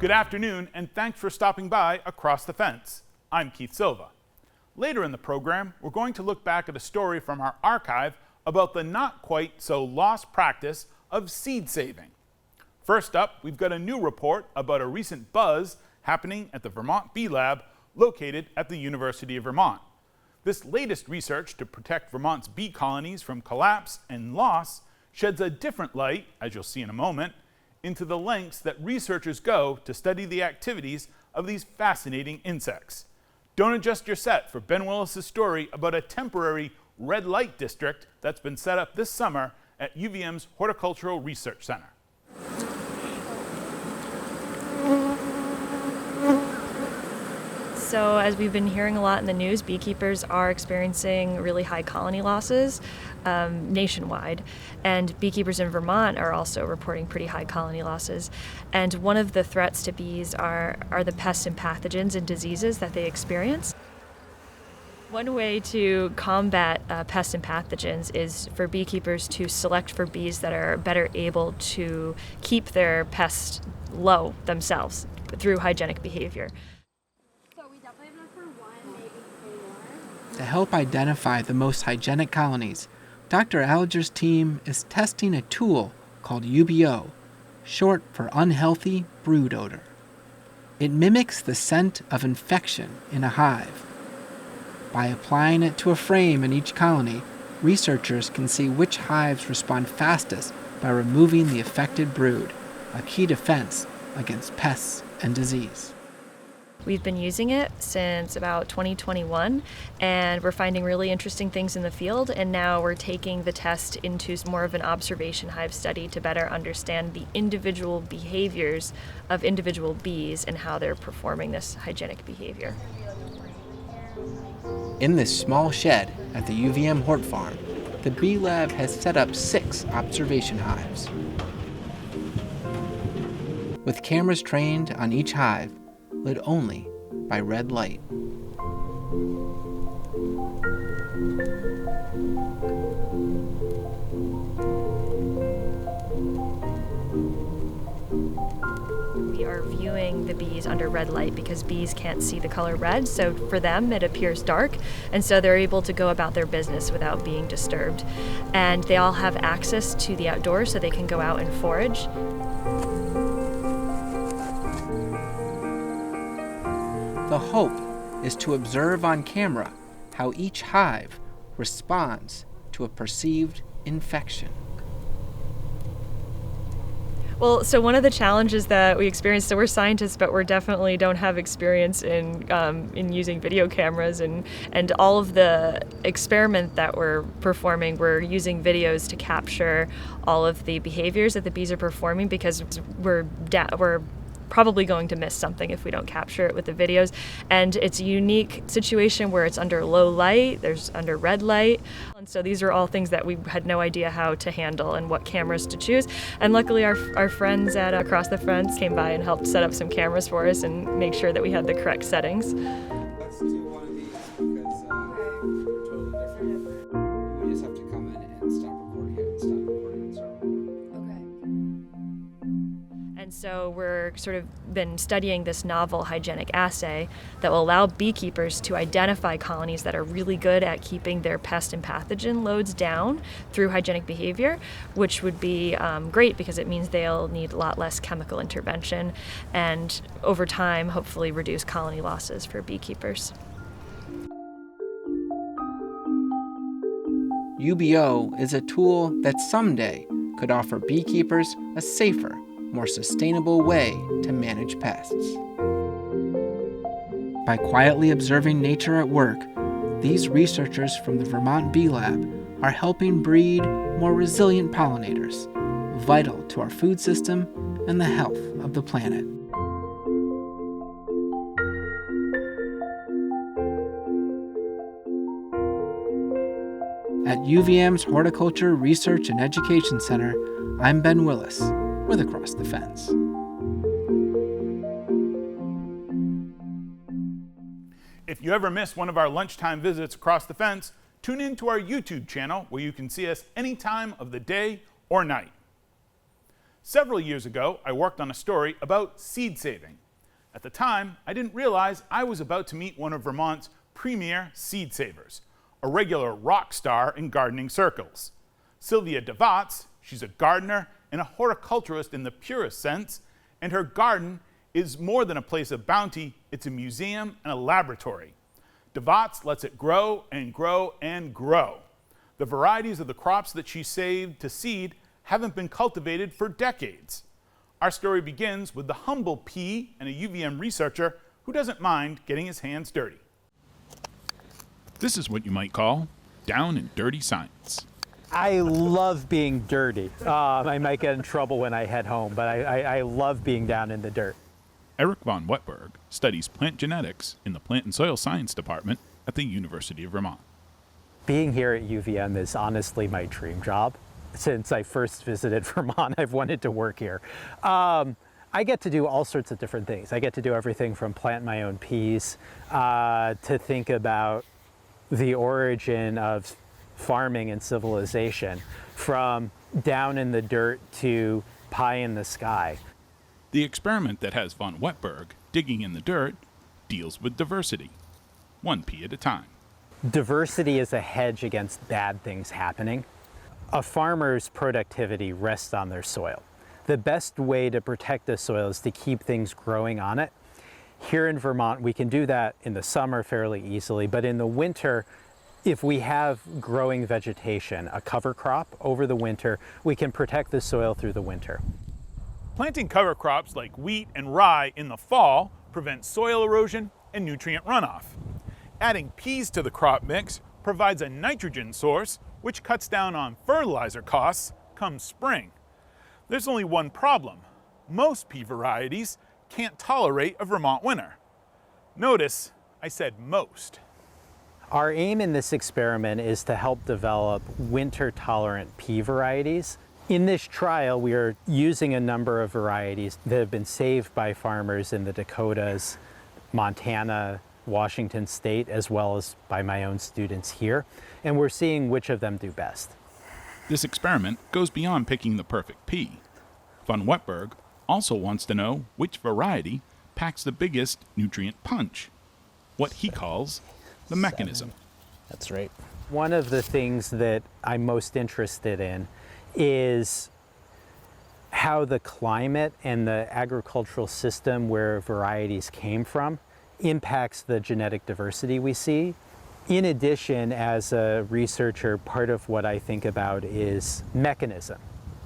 Good afternoon, and thanks for stopping by Across the Fence. I'm Keith Silva. Later in the program, we're going to look back at a story from our archive about the not quite so lost practice of seed saving. First up, we've got a new report about a recent buzz happening at the Vermont Bee Lab located at the University of Vermont. This latest research to protect Vermont's bee colonies from collapse and loss sheds a different light, as you'll see in a moment, into the lengths that researchers go to study the activities of these fascinating insects. Don't adjust your set for Ben Willis' story about a temporary red light district that's been set up this summer at UVM's Horticultural Research Center. So as we've been hearing a lot in the news, beekeepers are experiencing really high colony losses nationwide. And beekeepers in Vermont are also reporting pretty high colony losses. And one of the threats to bees are the pests and pathogens and diseases that they experience. One way to combat pests and pathogens is for beekeepers to select for bees that are better able to keep their pests low themselves through hygienic behavior. To help identify the most hygienic colonies, Dr. Alger's team is testing a tool called UBO, short for unhealthy brood odor. It mimics the scent of infection in a hive. By applying it to a frame in each colony, researchers can see which hives respond fastest by removing the affected brood, a key defense against pests and disease. We've been using it since about 2021, and we're finding really interesting things in the field, and now we're taking the test into more of an observation hive study to better understand the individual behaviors of individual bees and how they're performing this hygienic behavior. In this small shed at the UVM Hort Farm, the Bee Lab has set up 6 observation hives. With cameras trained on each hive, lit only by red light. We are viewing the bees under red light because bees can't see the color red, so for them it appears dark, and so they're able to go about their business without being disturbed. And they all have access to the outdoors, so they can go out and forage. The hope is to observe on camera how each hive responds to a perceived infection. Well, so one of the challenges that we experienced, so we're scientists, but we definitely don't have experience in using video cameras, and all of the experiment that we're performing, we're using videos to capture all of the behaviors that the bees are performing, because we're probably going to miss something if we don't capture it with the videos. And it's a unique situation where it's under low light, there's under red light. And so these are all things that we had no idea how to handle and what cameras to choose. And luckily our friends at Across the Fence came by and helped set up some cameras for us and make sure that we had the correct settings. Let's do one of these because they're totally different. We just have to come in and stop recording it and stop recording and start recording. And so we're sort of been studying this novel hygienic assay that will allow beekeepers to identify colonies that are really good at keeping their pest and pathogen loads down through hygienic behavior, which would be great because it means they'll need a lot less chemical intervention and over time hopefully reduce colony losses for beekeepers. UBO is a tool that someday could offer beekeepers a safer, more sustainable way to manage pests. By quietly observing nature at work, these researchers from the Vermont Bee Lab are helping breed more resilient pollinators, vital to our food system and the health of the planet. At UVM's Horticulture Research and Education Center, I'm Ben Willis with Across the Fence. If you ever miss one of our lunchtime visits across the fence, tune in to our YouTube channel where you can see us any time of the day or night. Several years ago, I worked on a story about seed saving. At the time, I didn't realize I was about to meet one of Vermont's premier seed savers, a regular rock star in gardening circles. Sylvia Davatz, she's a gardener and a horticulturist in the purest sense, and her garden is more than a place of bounty, it's a museum and a laboratory. Davatz lets it grow and grow and grow. The varieties of the crops that she saved to seed haven't been cultivated for decades. Our story begins with the humble pea and a UVM researcher who doesn't mind getting his hands dirty. This is what you might call down and dirty science. I love being dirty. I might get in trouble when I head home, but I love being down in the dirt. Eric von Wetberg studies plant genetics in the Plant and Soil Science Department at the University of Vermont. Being here at UVM is honestly my dream job. Since I first visited Vermont, I've wanted to work here. I get to do all sorts of different things. I get to do everything from plant my own peas to think about the origin of farming and civilization, from down in the dirt to pie in the sky. The experiment that has von Wetberg digging in the dirt deals with diversity, one pea at a time. Diversity is a hedge against bad things happening. A farmer's productivity rests on their soil. The best way to protect the soil is to keep things growing on it. Here in Vermont, we can do that in the summer fairly easily, but in the winter, if we have growing vegetation, a cover crop over the winter, we can protect the soil through the winter. Planting cover crops like wheat and rye in the fall prevents soil erosion and nutrient runoff. Adding peas to the crop mix provides a nitrogen source, which cuts down on fertilizer costs come spring. There's only one problem. Most pea varieties can't tolerate a Vermont winter. Notice I said most. Our aim in this experiment is to help develop winter-tolerant pea varieties. In this trial, we are using a number of varieties that have been saved by farmers in the Dakotas, Montana, Washington State, as well as by my own students here, and we're seeing which of them do best. This experiment goes beyond picking the perfect pea. Von Wetberg also wants to know which variety packs the biggest nutrient punch, what he calls the mechanism. That's right. One of the things that I'm most interested in is how the climate and the agricultural system where varieties came from impacts the genetic diversity we see. In addition, as a researcher, part of what I think about is mechanism.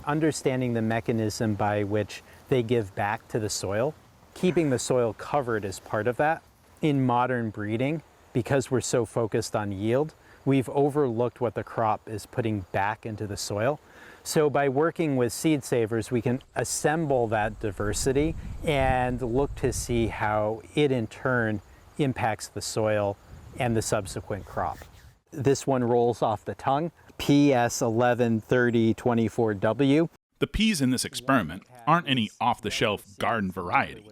Understanding the mechanism by which they give back to the soil. Keeping the soil covered is part of that. In modern breeding, because we're so focused on yield, we've overlooked what the crop is putting back into the soil. So by working with seed savers, we can assemble that diversity and look to see how it in turn impacts the soil and the subsequent crop. This one rolls off the tongue, PS113024W. The peas in this experiment aren't any off-the-shelf garden variety.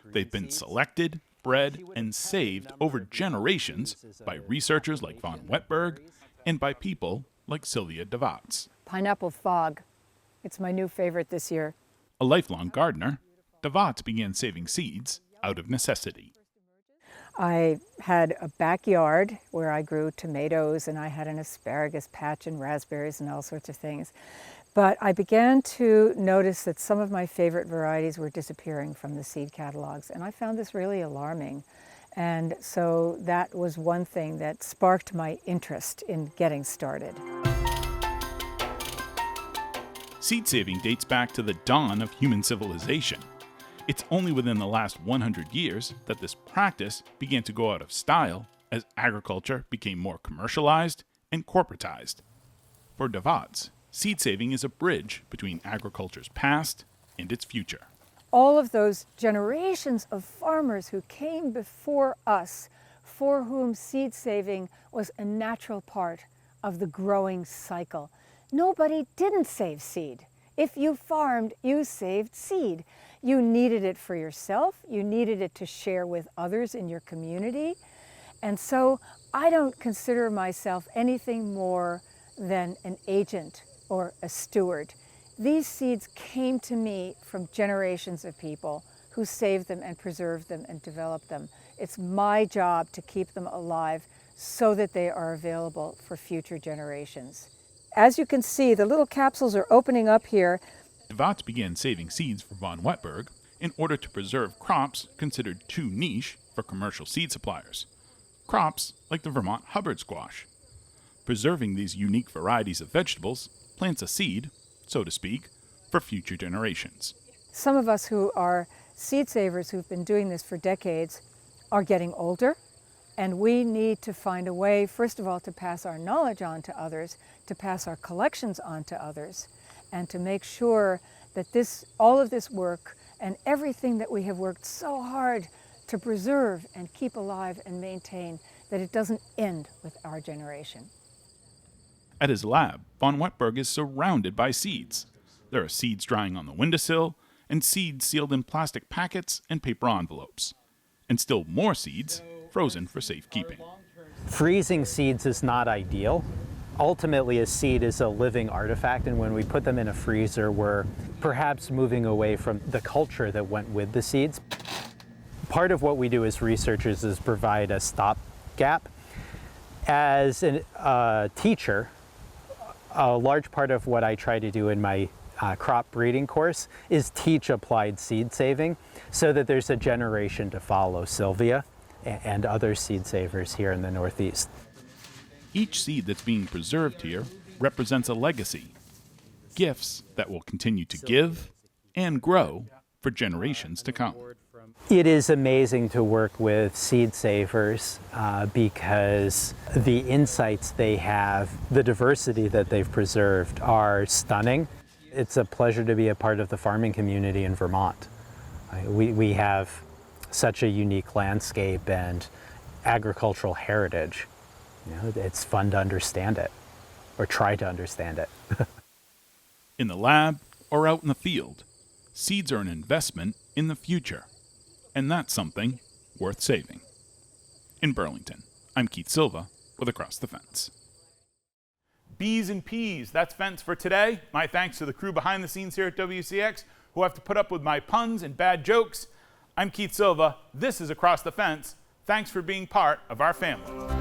They've been selected, bred, and saved over generations by researchers like von Wetberg and by people like Sylvia Davatz. Pineapple fog. It's my new favorite this year. A lifelong gardener, Davatz began saving seeds out of necessity. I had a backyard where I grew tomatoes, and I had an asparagus patch and raspberries and all sorts of things. But I began to notice that some of my favorite varieties were disappearing from the seed catalogs, and I found this really alarming. And so that was one thing that sparked my interest in getting started. Seed saving dates back to the dawn of human civilization. It's only within the last 100 years that this practice began to go out of style as agriculture became more commercialized and corporatized. For Davatz, seed saving is a bridge between agriculture's past and its future. All of those generations of farmers who came before us, for whom seed saving was a natural part of the growing cycle. Nobody didn't save seed. If you farmed, you saved seed. You needed it for yourself. You needed it to share with others in your community. And so I don't consider myself anything more than an agent or a steward. These seeds came to me from generations of people who saved them and preserved them and developed them. It's my job to keep them alive so that they are available for future generations. As you can see, the little capsules are opening up here. Davatz began saving seeds for von Wetberg in order to preserve crops considered too niche for commercial seed suppliers. Crops like the Vermont Hubbard squash. Preserving these unique varieties of vegetables plants a seed, so to speak, for future generations. Some of us who are seed savers who've been doing this for decades are getting older, and we need to find a way, first of all, to pass our knowledge on to others, to pass our collections on to others, and to make sure that all of this work and everything that we have worked so hard to preserve and keep alive and maintain, that it doesn't end with our generation. At his lab, von Wetberg is surrounded by seeds. There are seeds drying on the windowsill, and seeds sealed in plastic packets and paper envelopes, and still more seeds frozen for safekeeping. Freezing seeds is not ideal. Ultimately, a seed is a living artifact, and when we put them in a freezer, we're perhaps moving away from the culture that went with the seeds. Part of what we do as researchers is provide a stopgap. As a teacher, a large part of what I try to do in my crop breeding course is teach applied seed saving so that there's a generation to follow Sylvia and other seed savers here in the Northeast. Each seed that's being preserved here represents a legacy, gifts that will continue to give and grow for generations to come. It is amazing to work with seed savers because the insights they have, the diversity that they've preserved are stunning. It's a pleasure to be a part of the farming community in Vermont. We have such a unique landscape and agricultural heritage. You know, it's fun to understand it, or try to understand it. In the lab or out in the field, seeds are an investment in the future, and that's something worth saving. In Burlington, I'm Keith Silva with Across the Fence. B's and P's, that's Fence for today. My thanks to the crew behind the scenes here at WCX who have to put up with my puns and bad jokes. I'm Keith Silva. This is Across the Fence. Thanks for being part of our family.